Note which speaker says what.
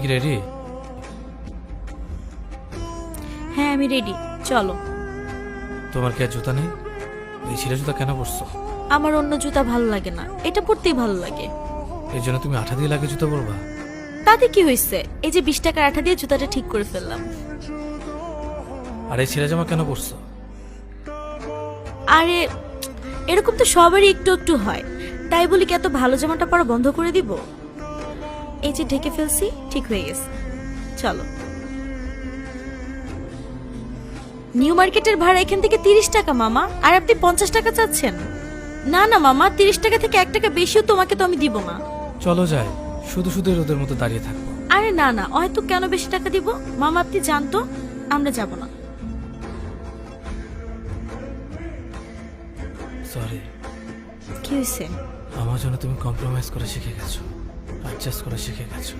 Speaker 1: কি রেডি?
Speaker 2: হ্যাঁ আমি রেডি, চলো।
Speaker 1: তোমার কি আর জুতা নেই? এই ছিঁড়া জুতা কেন পরছো?
Speaker 2: আমার অন্য জুতা ভালো লাগে না, এটা পরতেই ভালো লাগে।
Speaker 1: এর জন্য তুমি আঠা দিয়ে লাগে জুতা পরবা?
Speaker 2: তাতে কি হয়েছে, এই যে 20 টাকার আঠা দিয়ে জুতাটা ঠিক করে ফেললাম।
Speaker 1: আর এই ছিঁড়া জামা কেন পরছো?
Speaker 2: আরে এরকম তো সবারই একটু একটু হয়, তাই বলি কি এত ভালো জামাটা পরা বন্ধ করে দিব? এই যে ঢেকে ফেলছি, ঠিক হয়ে গেছে, চলো। নিউ মার্কেটের ভাড়া এখান থেকে 30 টাকা মামা, আর আপনি 50 টাকা চাচ্ছেন। না না মামা, 30 টাকা থেকে 1 টাকা বেশিও তোমাকে তো আমি দিব না।
Speaker 1: চলো যাই, শুধু শুধু রোদের মতো দাঁড়িয়ে থাকবো।
Speaker 2: আরে না না, হয়তো কেন বেশি টাকা দিব মামা, আপনি জানতো আমরা যাব না।
Speaker 1: সরি।
Speaker 2: কি হয়েছে?
Speaker 1: আমার জন্য তুমি কম্প্রোমাইজ করে শিখে গেছো, অ্যাডজাস্ট করে শিখে গেছো।